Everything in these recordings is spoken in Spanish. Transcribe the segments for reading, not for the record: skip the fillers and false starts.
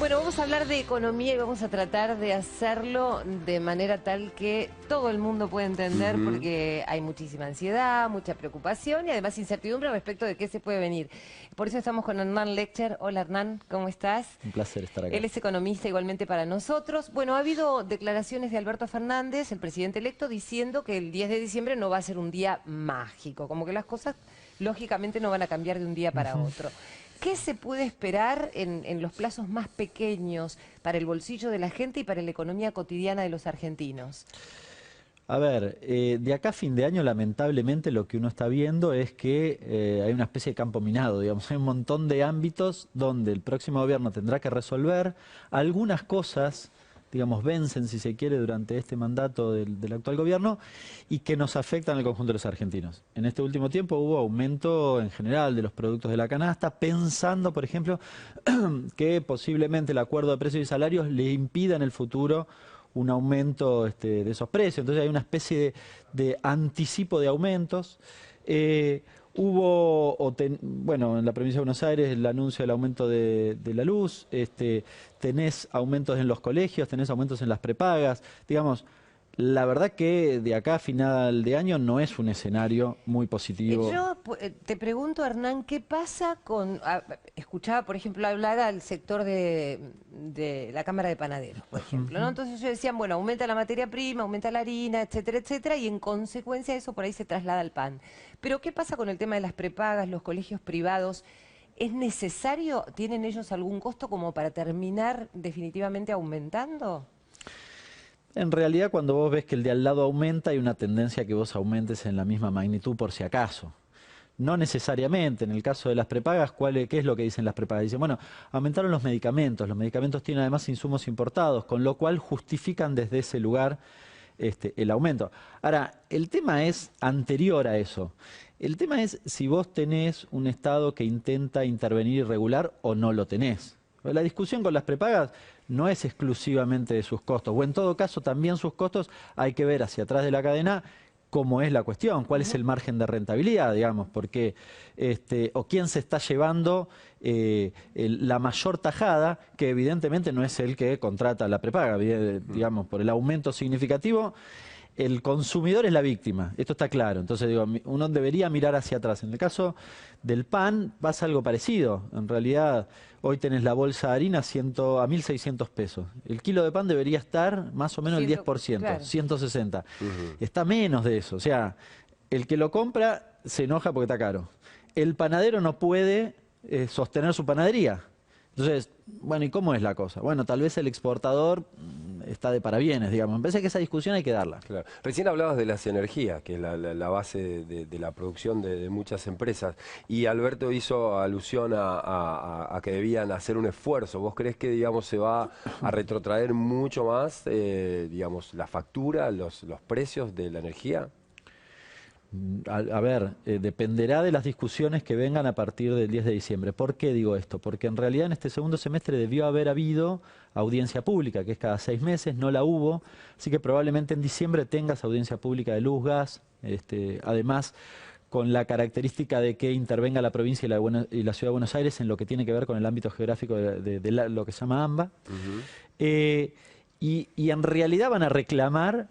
Bueno, vamos a hablar de economía y vamos a tratar de hacerlo de manera tal que todo el mundo pueda entender, porque hay muchísima ansiedad, mucha preocupación y además incertidumbre respecto de qué se puede venir. Por eso estamos con Hernán Lechter. Hola Hernán, ¿cómo estás? Un placer estar acá. Él es economista igualmente para nosotros. Bueno, ha habido declaraciones de Alberto Fernández, el presidente electo, diciendo que el 10 de diciembre no va a ser un día mágico, como que las cosas lógicamente no van a cambiar de un día para otro. ¿Qué se puede esperar en los plazos más pequeños para el bolsillo de la gente y para la economía cotidiana de los argentinos? A ver, de acá a fin de año, lamentablemente, lo que uno está viendo es que hay una especie de campo minado, digamos. Hay un montón de ámbitos donde el próximo gobierno tendrá que resolver algunas cosas, digamos, vencen, si se quiere, durante este mandato del actual gobierno y que nos afectan al conjunto de los argentinos. En este último tiempo hubo aumento en general de los productos de la canasta, pensando, por ejemplo, que posiblemente el acuerdo de precios y salarios le impida en el futuro un aumento de esos precios. Entonces hay una especie de anticipo de aumentos. Bueno, en la provincia de Buenos Aires el anuncio del aumento de la luz, tenés aumentos en los colegios, tenés aumentos en las prepagas, digamos. La verdad que de acá a final de año no es un escenario muy positivo. Yo te pregunto, Hernán, ¿qué pasa con... escuchaba, por ejemplo, hablar al sector de la Cámara de Panaderos, por ejemplo, ¿no? Entonces ellos decían, bueno, aumenta la materia prima, aumenta la harina, etcétera, etcétera, y en consecuencia eso por ahí se traslada al pan. Pero ¿qué pasa con el tema de las prepagas, los colegios privados? ¿Es necesario, tienen ellos algún costo como para terminar definitivamente aumentando? En realidad, cuando vos ves que el de al lado aumenta, hay una tendencia a que vos aumentes en la misma magnitud por si acaso. No necesariamente. En el caso de las prepagas, ¿qué es lo que dicen las prepagas? Dicen, bueno, aumentaron los medicamentos tienen además insumos importados, con lo cual justifican desde ese lugar el aumento. Ahora, el tema es anterior a eso. El tema es si vos tenés un Estado que intenta intervenir y regular o no lo tenés. La discusión con las prepagas no es exclusivamente de sus costos, o en todo caso también sus costos hay que ver hacia atrás de la cadena cómo es la cuestión, cuál es el margen de rentabilidad, digamos, porque, o quién se está llevando la mayor tajada, que evidentemente no es el que contrata la prepaga, digamos, por el aumento significativo. El consumidor es la víctima, esto está claro. Entonces, digo, uno debería mirar hacia atrás. En el caso del pan pasa algo parecido. En realidad, hoy tenés la bolsa de harina a 1.600 pesos. El kilo de pan debería estar más o menos el 10%, claro. 160. Está menos de eso. O sea, el que lo compra se enoja porque está caro. El panadero no puede sostener su panadería. Entonces, bueno, ¿y cómo es la cosa? Bueno, tal vez el exportador está de parabienes, digamos. Me parece que esa discusión hay que darla. Claro. Recién hablabas de las energías, que es la base de la producción de muchas empresas, y Alberto hizo alusión a que debían hacer un esfuerzo. ¿Vos creés que, digamos, se va a retrotraer mucho más, digamos, la factura, los precios de la energía? A ver, dependerá de las discusiones que vengan a partir del 10 de diciembre. ¿Por qué digo esto? Porque en realidad en este segundo semestre debió haber habido audiencia pública, que es cada 6 meses, no la hubo, así que probablemente en diciembre tengas audiencia pública de luz, gas, además con la característica de que intervenga la provincia y la ciudad de Buenos Aires en lo que tiene que ver con el ámbito geográfico de lo que se llama AMBA. Y en realidad van a reclamar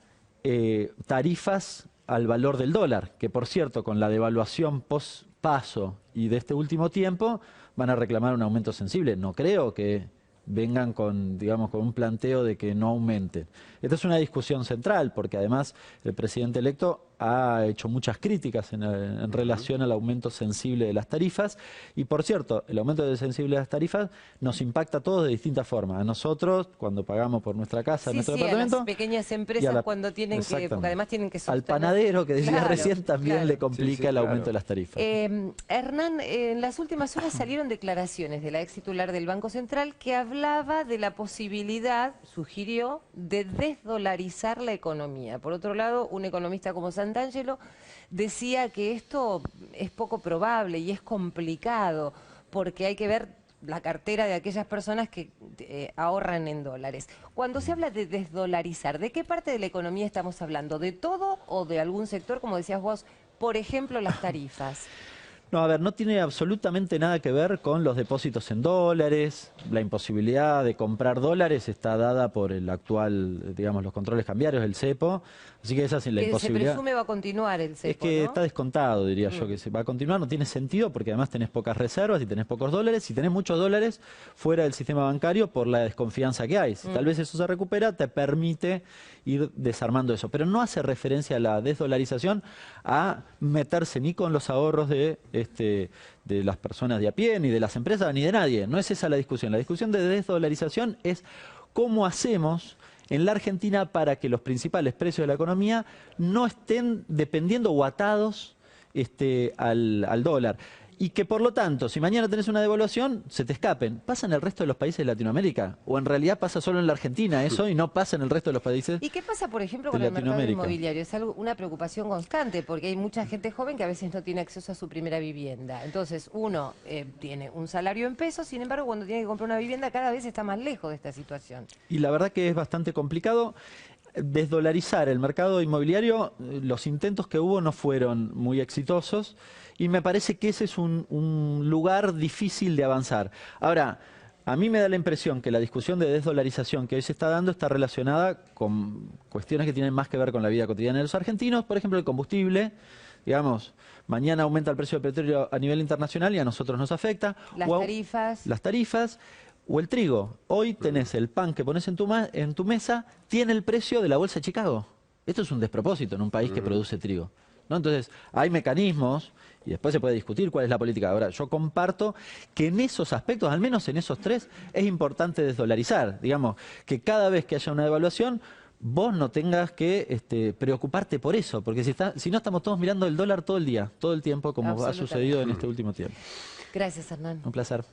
tarifas al valor del dólar, que por cierto, con la devaluación post-paso y de este último tiempo, van a reclamar un aumento sensible. No creo que vengan con, digamos, con un planteo de que no aumenten. Esta es una discusión central, porque además el presidente electo ha hecho muchas críticas en relación al aumento sensible de las tarifas. Y por cierto, el aumento sensible de las tarifas nos impacta a todos de distintas formas. A nosotros, cuando pagamos por nuestra casa, nuestro departamento. A las pequeñas empresas cuando tienen que, porque además tienen que sostener. Al panadero, que decía recién, también le complica el aumento de las tarifas. Hernán, en las últimas horas salieron declaraciones de la ex titular del Banco Central que hablaba de la posibilidad, sugirió, de desdolarizar la economía. Por otro lado, un economista como Santangelo decía que esto es poco probable y es complicado porque hay que ver la cartera de aquellas personas que ahorran en dólares. Cuando se habla de desdolarizar, ¿de qué parte de la economía estamos hablando? ¿De todo o de algún sector, como decías vos, por ejemplo, las tarifas? No, a ver, no tiene absolutamente nada que ver con los depósitos en dólares. La imposibilidad de comprar dólares está dada por el actual, digamos, los controles cambiarios, el cepo. Así que esa es la Que se imposibilidad. presume va a continuar el cepo, Es que ¿no? está descontado, diría yo, que se va a continuar. No tiene sentido porque además tenés pocas reservas y tenés pocos dólares. Y tenés muchos dólares fuera del sistema bancario por la desconfianza que hay. Si tal vez eso se recupera, te permite ir desarmando eso. Pero no hace referencia a la desdolarización a meterse ni con los ahorros de las personas de a pie, ni de las empresas, ni de nadie. No es esa la discusión. La discusión de desdolarización es cómo hacemos en la Argentina para que los principales precios de la economía no estén dependiendo o atados al dólar. Y que por lo tanto, si mañana tenés una devaluación, se te escapen. ¿Pasa en el resto de los países de Latinoamérica? ¿O en realidad pasa solo en la Argentina eso y no pasa en el resto de los países? ¿Y qué pasa, por ejemplo, de con el mercado Latinoamérica? inmobiliario? Es una preocupación constante porque hay mucha gente joven que a veces no tiene acceso a su primera vivienda. Entonces, uno tiene un salario en pesos, sin embargo, cuando tiene que comprar una vivienda cada vez está más lejos de esta situación. Y la verdad que es bastante complicado. Desdolarizar el mercado inmobiliario, los intentos que hubo no fueron muy exitosos y me parece que ese es un lugar difícil de avanzar. Ahora, a mí me da la impresión que la discusión de desdolarización que hoy se está dando está relacionada con cuestiones que tienen más que ver con la vida cotidiana de los argentinos, por ejemplo el combustible. Digamos, mañana aumenta el precio del petróleo a nivel internacional y a nosotros nos afecta. Las tarifas. Las tarifas. O el trigo. Hoy tenés el pan que pones en tu mesa, tiene el precio de la bolsa de Chicago. Esto es un despropósito en un país que produce trigo, ¿no? Entonces, hay mecanismos, y después se puede discutir cuál es la política. Ahora, yo comparto que en esos aspectos, al menos en esos tres, es importante desdolarizar. Digamos, que cada vez que haya una devaluación, vos no tengas que preocuparte por eso, porque si no estamos todos mirando el dólar todo el día, todo el tiempo, como ha sucedido en este último tiempo. Gracias, Hernán. Un placer.